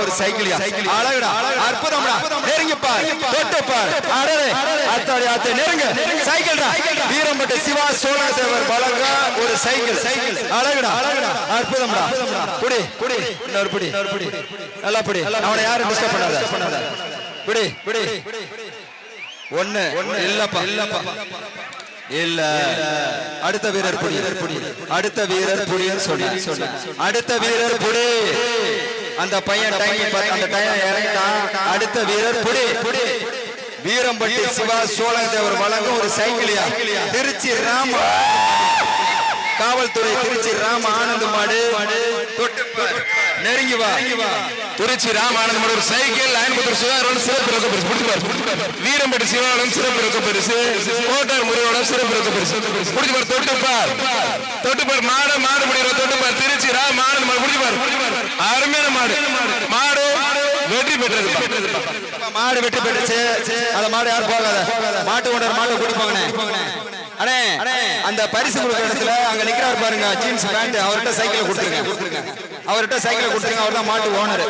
ஒரு சைக்கிளியா அழகுடா அற்புதம்டா நெருங்கி பார் தொட்டு பார் அடடே அத்தாடி அத்தை நெருங்க சைக்கிள்டா வீரம்பட்டி சிவா சோழதேவர் வழங்க ஒரு சைக்கிள் அழகுடா அற்புதம்டா புடி இன்னொரு புடி நல்லா புடி அவனை யாரும் டிஸ்டர்ப் பண்ணாத புடி ஒண்ணு இல்லப்பா இல்ல அடுத்த வீரர் புடி அடுத்த வீரர் புடின்னு சொன்ன அடுத்த வீரர் புடி அந்த பையன் அந்த டைம் இறங்கிட்டான் அடுத்த வீரர் புடி வீரம்பட்டி சிவா சோழதேவர் வழங்கும் ஒரு சைக்கிளியா திருச்சி ராம காவல்துறை திருச்சி ராம ஆனந்த் மாடு நெருங்கி வா திருச்சி ராம ஆனந்த் மாடு ஒரு சைக்கிள் அயன்புத்தூர் சுதாரோட சிறப்பு ரொக்க பரிசு வீரம்பட்டி சிவாவோட சிறப்பு ரொக்க பரிசு கோட்டார் முருகோட சிறப்பு ரொக்க பரிசு புடிச்சு பார் தொட்டுப்பார் மாடு முடியும் தொட்டுப்பார் திருச்சி ராம ஆனந்த் மாடு புடிச்சு பார் அருமையான மாடு வெற்றி பெற்றது மாடு வெற்றி பெற்றுச்சு அந்த மாடு யாரும் போகாத மாட்டு ஓனர் மாட்டை குடிப்பாங்கண்ணே அண்ணே அந்த பரிசு கொடுக்குற இடத்துல அங்க நிக்கிறாரு பாருங்க ஜீன்ஸ் பேண்ட் அவர்கிட்ட சைக்கிள் கொடுத்துருங்க அவர் தான் மாட்டு ஓனர்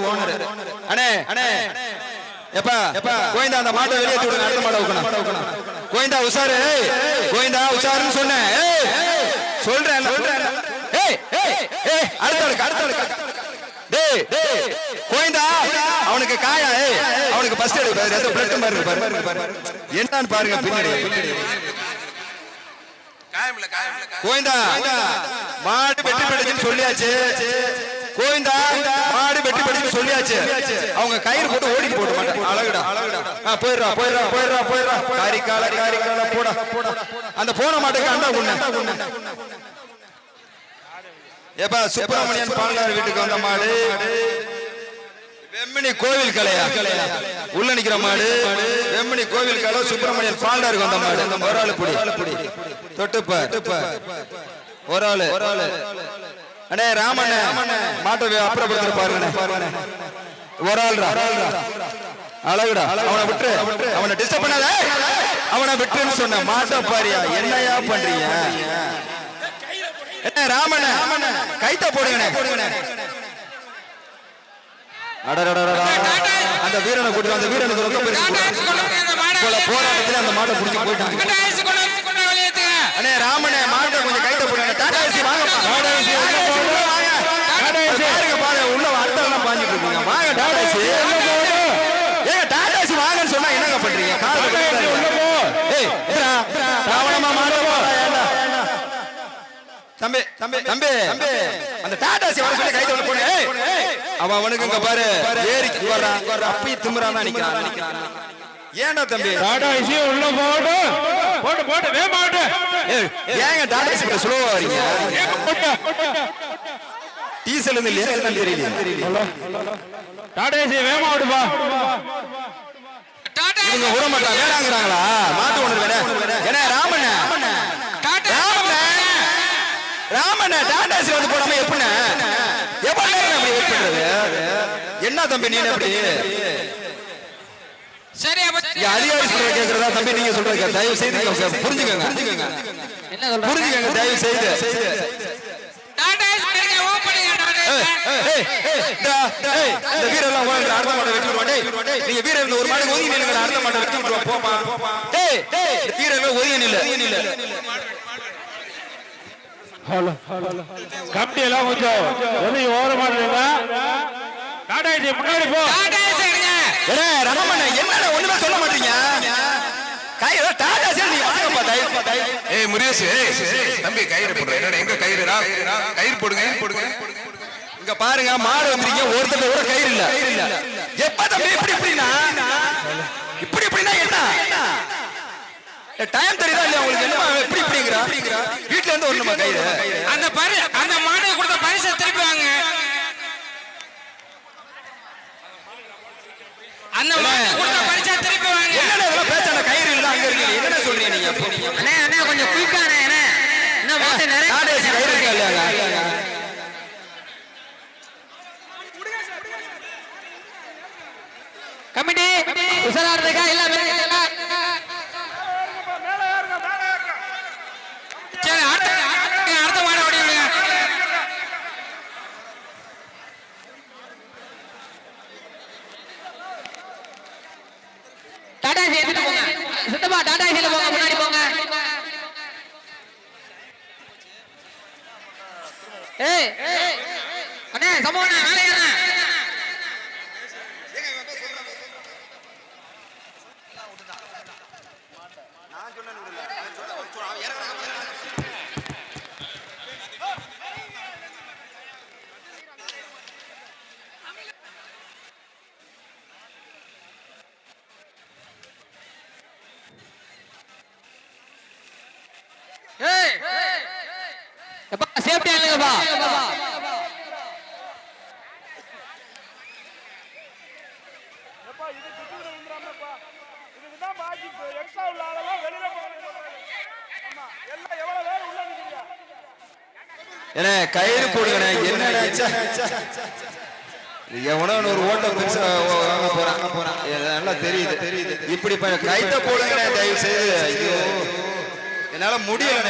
அண்ணே எப்பா கோயந்தா அந்த மாட்டை வெளியேற்றி விடுங்க அடுத்த மாட்டை வைக்கணும் கோயந்தா உஷாருன்னு சொன்னேன் சொல்றேன் அடுத்த கோயந்தா அவனுக்கு காயா அவனுக்கு ஃபர்ஸ்ட் எய்ட் என்னன்னு பாருங்க பின்னாடி கோயந்தா மாடு வெற்றி பெற்றுன்னு சொல்லியாச்சு அவங்க கயிறு போட்டு ஓடி போட மாட்டாங்க அழகுடா போயிடுறா காரிக்கால போடா அந்த போன மாட்டுக்கு அண்டா உண்ண ஏப்பா சுப்பிரமணியன் பாண்டார் வீட்டுக்கு வந்த மாடு வெம்மணி கோவில் கலையா உள்ள நிக்கிற மாடு வெம்மணி கோவில் கலை சுப்பிரமணியன் பாண்டாருக்கு வந்த மாடு ஒரு ஆளு புடி தொட்டுப்ப ஒரு ஆளு அண்ணே ராமண்ண மாட்டை அப்புறப்படுத்த பாருங்க ஒரு ஆள் அழகுடா அவனை டிஸ்டர்ப் பண்ணாத அவனை விட்டுன்னு சொன்ன மாட்டை பாரியா என்னையா பண்றீங்க என்ன ராமண்ண கைத்த போடுங்க அந்த வீரனை கூட்டு அந்த வீரனுக்கு ரொம்ப போராட்டத்தில் அந்த மாட்டை புடிச்சு போயிட்டாங்க அண்ணே ராமண்ண மாட்டை கொஞ்சம் கைத்த போடுங்க டாடா ஏசி வாங்க உள்ள அர்த்தம் பாஞ்சிட்டு இருக்கீங்க வாங்க டாடா ஏசி ஏங்க டாடா ஏசி வாங்கன்னு சொன்னா என்னங்க பண்றீங்க ராவணமா மாட்டை தம்பி அந்த டாடாசி வர சொல்லி கைது போனே அவனுக்கு இங்க பாரு ஏறிக்கு வர்றான் அப்பி திமிரானா நிக்கிறான் ஏன்டா தம்பி டாடாசி உள்ள போடு வேமாடு ஏங்க டாடாசி கூட ஸ்லோவா வரீங்க டீசல் இல்லையா என்னன்னு தெரியல டாடாசி வேமாடு வா இவங்க விட மாட்டாங்க வேணாங்கறாங்களா மாட்டு ஒண்ணு வேணா என்ன ராமண்ண டாடாசி வந்து போடாம எப்படின்னா என்ன தம்பி நீ எப்படி சரி அதிகாரி சொல்ற கேக்குறதா தம்பி நீங்க சொல்றது தயவு செய்து புரிஞ்சுக்கங்க தயவு செய்து இந்த வீரெல்லாம் அடுத்த மாட்டை வெட்டி விடுவான் நீங்க வீரர் ஒரு மாடு ஒதுங்கி நில்லுங்க அடுத்த மாட்டை வெட்டி விடுவான் போமா வீரர்கள் ஒதுங்கி நில்லு கம்பி எல்லாம் கொஞ்சம் ஒதுங்கி ஓரமாடுறீங்களா டாடாசி முன்னாடி போ ரமண என்ன ஒண்ணுமே சொல்ல மாட்டீங்க தம்பி கயிறு போடுறேன் எங்க கயிறு போடுங்க இங்க பாருங்க மாடு வந்துறீங்க ஒருத்தர் கூட கயிறு இல்ல எப்ப தம்பி இப்படினா என்ன டைம் தெரியுதா இல்லையா உங்களுக்கு என்ன இப்படிங்கிறா வீட்டுல இருந்து ஒரு நம்ம கயிறு அந்த மாடு கொடுத்த பரிசை திருப்பி வாங்க அந்த மாடு கொடுத்த பரிசை திருப்பி வாங்க என்னடா இதெல்லாம் பேச்சன கயிறு இல்ல அங்க இருக்கீங்க என்ன சொல்றீங்க நீங்க அண்ணே கொஞ்சம் குயிக்கா அண்ணே இன்னும் மாட்டை நிறைய டாடாசி கயிறு இருக்கா இல்லையா கமிட்டி உசரார்தகா எல்லாமே சரி அடுத்த மாட ஓடிடுங்க சித்தப்பா டாடா ஏசில போங்க, முன்னாடி போங்க. ஏய் அண்ணே சமோண்ணே மேலே ஏறேன். ஏய் எப்பா சேஃப்டி இல்லங்கப்பா. என்ன கயிறு போடுங்க என்ன எவனோ ஒரு ஓட்டம் பெருசா வாங்க போறான் நல்லா தெரியுது இப்படி கைத்த போடுங்க தயவு செய்து. ஐயோ என்னால முடியல.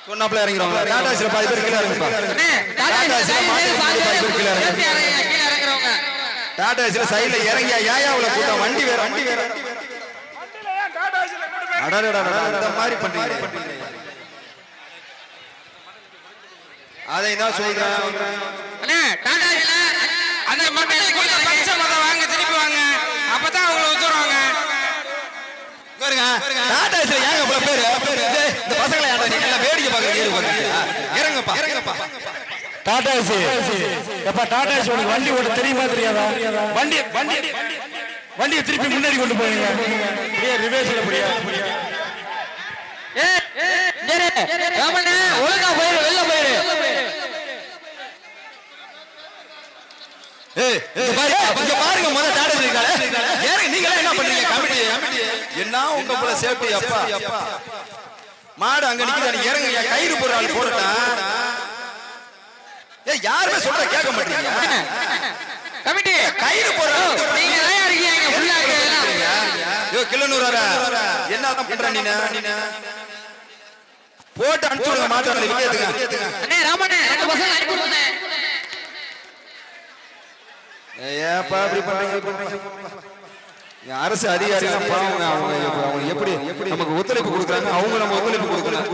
சொன்னாப்ல இறங்கிறோம். டாடாஸ்ல 10 பேர் கீழ இறங்குப்பா. டாடாஸ்ல சைடுல இறங்கியா ஏயா அவ்வளவு கூட்டம் வண்டி வேற அந்த மாதிரி பண்றீங்க. அதை தான் சொல்றேன். அண்ணே டாடாஸ்ல அந்த மக்கள் கூட பரிசு மொத வாங்க திருப்பி வாங்க. அப்பதான் அவங்க உதவுறாங்க. பாருங்க டாடாஸ்ல ஏங்க இவ்வளவு பேர் இந்த பசங்களை ஏன்டா நீங்க எல்லாம் வேடிக்கை பாக்குறீங்க? இறங்கப்பா. டாடாஸ் எப்பா டாடாஸ் உனக்கு வண்டி ஓட்ட தெரியுமா தெரியாதா? வண்டியை திருப்பி முன்னாடி கொண்டு போவீங்க. அப்படியே ரிவர்ஸ்ல அப்படியே. ஒழுங்கா போயிரு, வெளில போயிரு. பாருங்க முத டாடாஸ் இருக்காங்க. நீங்களே என்ன பண்றீங்க? கமிட்டி என்ன உங்க போல சேஃப்டி அப்பா மாடு அங்க நிக்குது. இறங்க கயிறு போற ஆள் போறட்டா. யாருமே சொல்ற கேட்க மாட்டீங்க. கமிட்டி கயிறு போற நீங்க தயாரா இருக்கீங்க ஃபுல்லா இருக்கீங்க. யோ கிளனூரா என்னதான் பண்ற நீ? போட்டு அனுப்பிடுங்க மாட்டாங்களே விக்கேத்துங்க. அண்ணே ராமண்ணே ரெண்டு பசங்க அனுப்பி விடுங்க. ஏப்பா அப்படி பண்றீங்க? அரசு அதிகாரிகள் பாவங்க. அவங்க எப்படி நமக்கு ஒத்துழைப்பு கொடுக்குறாங்க, அவங்க நம்ம ஒத்துழைப்பு கொடுக்கணும்.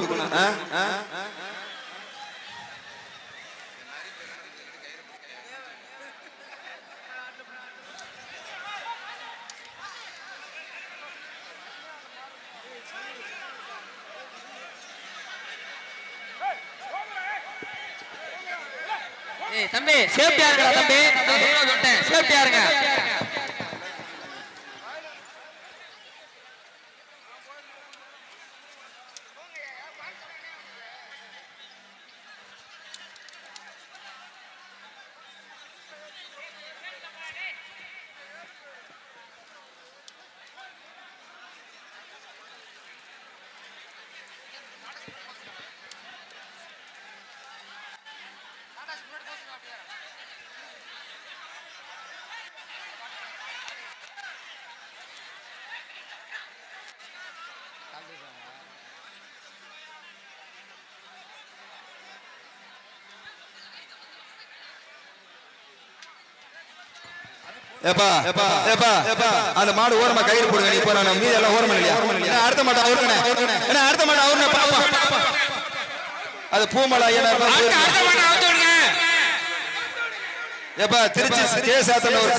ஏய் தம்பி சேஃப்டியா இருங்க தம்பி. நான் சொல்லிட்டேன் சேஃப்டியா இருங்க. அந்த மாடு ஓரமா கயிறு போடுங்க. நீ போற மீதி எல்லாம் ஓரமா இல்லையா? அடுத்த மாட்டா அவருங்க பாப்பா. அது பூமலா திருச்சி கேசாத்தன ஒரு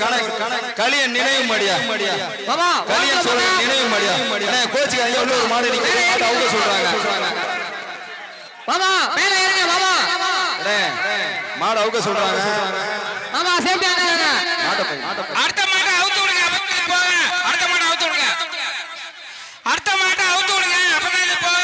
கலியன் நினைவு மாடியா. கலியன் சொல்ற நினைவு மாடியா. கோச்சுக்காங்க உள்ள ஒரு மாடு நிக்க அவங்க சொல்றாங்க. மாடு அவங்க சொல்றாங்க. அடுத்த மாட்டை அவுத்து விடுங்க. போங்க. அடுத்த மாட்டை அவுத்து விடுங்க. அப்பதான் போங்க.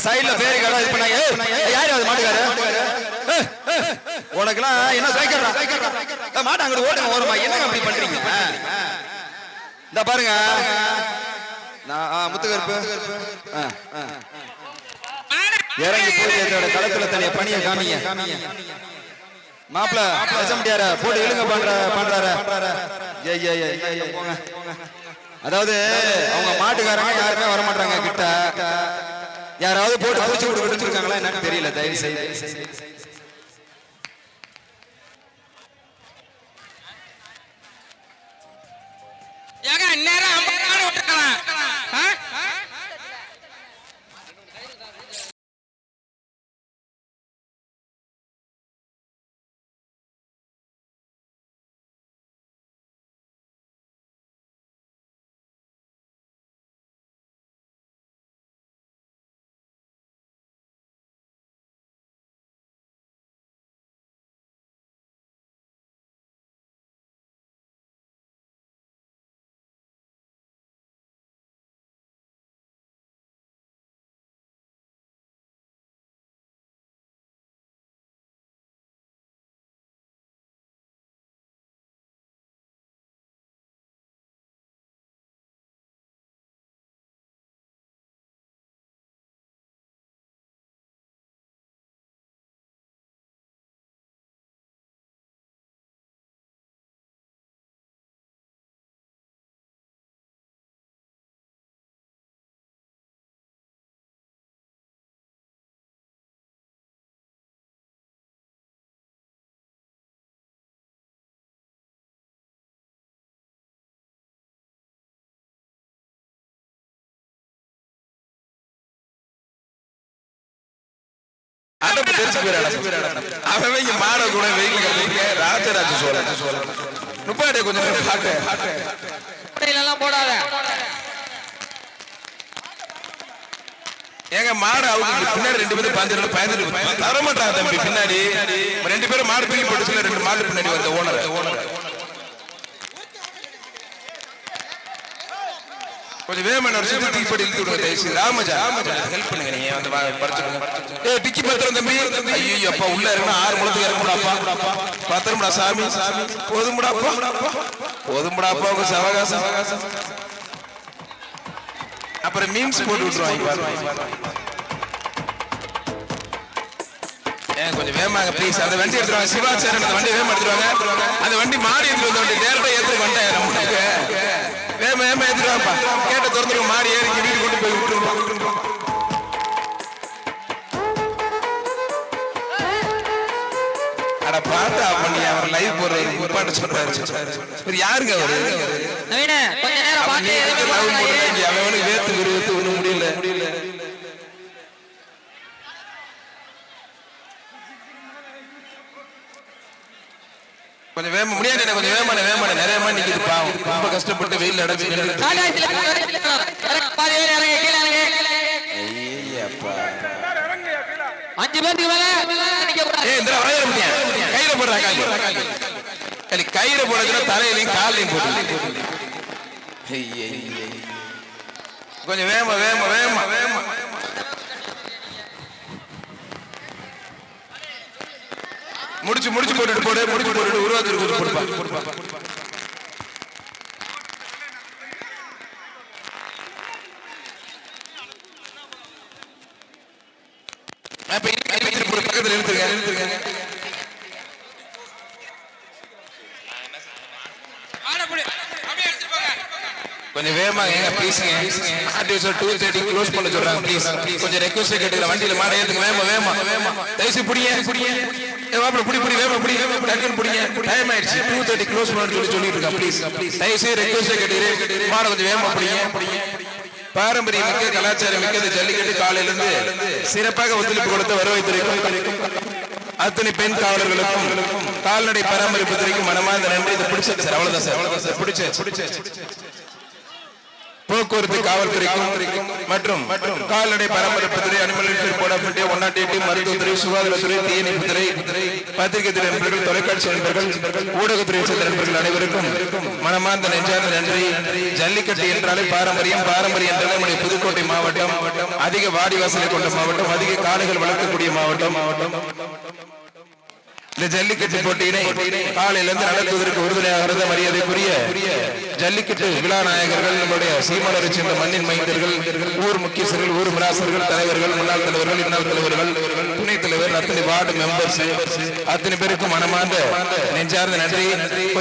சைடுல பேரு கடை இது பண்ணாங்க. யாரு அது மாட்டுக்காரு? உனக்குலாம் என்ன சைக்கிள் மாட்டு அங்கிட்டு ஓட்டுங்க ஓரமா. என்னங்க அப்படி பண்றீங்க? இந்த பாருங்க முத்துகருப்பு இறங்கி போய் என்னோட களத்துல தனிய பணியை காமிங்க. மாப்பிள்ள பேச முடியார போட்டு இழுங்க பண்றாரு. போங்க அதாவது அவங்க மாட்டுக்காரங்க யாருமே வர மாட்டாங்க கிட்ட. யாராவது போட்டு பூச்சி கொடுத்துட்டு இருக்காங்களா என்னன்னு தெரியல. தயவு செய்து ஏங்க நேரம் 50 மாடு விட்டுருக்கலாம். அடப்பு தெரிச்சு போயிடாத. அவன் இங்க மாட கூட வெயில் கட்டிங்க. ராஜராஜ சோழன் நுப்பாடே கொஞ்சம் நேரம் பாட்டு எல்லாம் போடாத. ஏங்க மாடு அவங்க பின்னாடி 2 பேரும் பயந்துட்டு தரமாட்டாங்க தம்பி. பின்னாடி 2 பேரும் மாடு தூக்கி போட்டுச்சுல 2 மாடு பின்னாடி வந்த ஓனர் கொஞ்சம் வேகமான ஒரு சுத்தி தூக்கி போட்டு இழுத்து விடுங்க. தயவுசெய்து ராமஜா ஹெல்ப் பண்ணுங்க. நீங்க வந்து படிச்சுடுங்க. டிக்கி பத்திரம் தம்பி. ஐயோ அப்பா உள்ள இருக்கணும். 6 முழத்துக்கு இறக்கும்டாப்பா. பத்திரம்டா சாமி. போதும்டாப்பா உங்க சவகாசம். அப்புறம் மீம்ஸ் போட்டு விட்டுருவாங்க. கொஞ்சம் வேகமாங்க ப்ளீஸ். அந்த வண்டி எடுத்துருவாங்க. சிவாச்சாரன் அந்த வண்டி வேகமா எடுத்துருவாங்க. அந்த வண்டி மாடி எடுத்து வந்த வண்டி நேரத்தை ஏற்றுக்கு வந்தேன். வேமா ஏத்துறாப்பா. கேட்ட திறந்துருங்க. மாடி ஏறி வீடு கொண்டு போய் விட்டுருவோம். அட பார்த்தா பண்ணி அவர் லைவ் போடுறாரு. உப்பாட்ட சொல்றாரு. யாருங்க அவரு? நவீன கொஞ்ச நேரம் பாத்து அவனுக்கு வேத்து விருத்து ஒண்ணும் முடியல. கொஞ்சம் வேமா முடியாது. கொஞ்சம் வேமான நிறைய மாதிரி நிக்குது பாவம். ரொம்ப கஷ்டப்பட்டு வெயில் அடைச்சு கையில போடுறாங்க. கையில போடுறதுல தலையிலையும் காலையும் போட்டு கொஞ்சம் வேமா முடிச்சு போட்டு உருவாக்கிட்டு போடுப்பா. பக்கத்தில் எடுத்துருங்க. கொஞ்சம் வேகமா ப்ளீஸ்ங்க. 2:30 க்ளோஸ் பண்ண சொல்றாங்க. ப்ளீஸ் கொஞ்சம் ரெக்வெஸ்ட் கேட்டுக்கிறேன். வண்டியில மாட ஏத்துங்க. வேகமா தயவுசெய்து புடிங்க. புடி டக்குன்னு புடிங்க. டைம் ஆயிடுச்சு. 2:30 க்ளோஸ் பண்ண சொல்லிட்டு இருக்கா. ப்ளீஸ் தயவுசெய்து ரெக்வெஸ்ட் கேட்டுக்கிறேன். மாட கொஞ்சம் வேகமா புடிங்க. பாரம்பரிய மிக்க கலாச்சாரம் மிக்க ஜல்லிக்கட்டு காலையில இருந்து சிறப்பாக ஒத்துழைப்பு கொடுத்த வருவாய்த்துறைக்கும் அத்தனை பெண் காவலர்களுக்கும் கால்நடை பராமரிப்பு துறைக்கும் மனமார்ந்த நன்றி. இதை பிடிச்சது சார். அவ்வளவுதான் சார். பிடிச்ச போக்குவரத்து காவல்துறைக்கும் மற்றும் கால்நடை பராமரிப்பு துறை, animal welfare board of India, 108 மருத்துவத்துறை, சுகாதாரத்துறை, தீயணைப்புத்துறை, பத்திரிகை துறை நண்பர்கள், தொலைக்காட்சி நண்பர்கள், ஊடகத்துறை சேர்ந்த நண்பர்கள் அனைவருக்கும் மனமார்ந்த நெஞ்சார்ந்த நன்றி. ஜல்லிக்கட்டு என்றாலே பாரம்பரியம் என்றாலே நம்முடைய புதுக்கோட்டை மாவட்டம் அதிக வாடிவாசலை கொண்ட மாவட்டம், அதிக காளைகள் வளர்க்கக்கூடிய மாவட்டம். இந்த ஜல்லிக்கட்டு போட்டியினை காலையிலிருந்து நடத்துவதற்கு உறுதுணையாக மரியாதைக்குரிய ஜல்லிக்கட்டு விழா நாயகர்கள், நம்முடைய சீமானரை சேர்ந்த மண்ணின் மைந்தர்கள், ஊர் முக்கியஸ்தர்கள், ஊர் மிராசர்கள், தலைவர்கள், முன்னாள் தலைவர்கள், இன்னாள் தலைவர்கள், துணைத் தலைவர், அத்தனை வார்டு மெம்பர்ஸ் அத்தனை பேருக்கும் மனமார்ந்த நெஞ்சார்ந்த நன்றி. கொஞ்சம்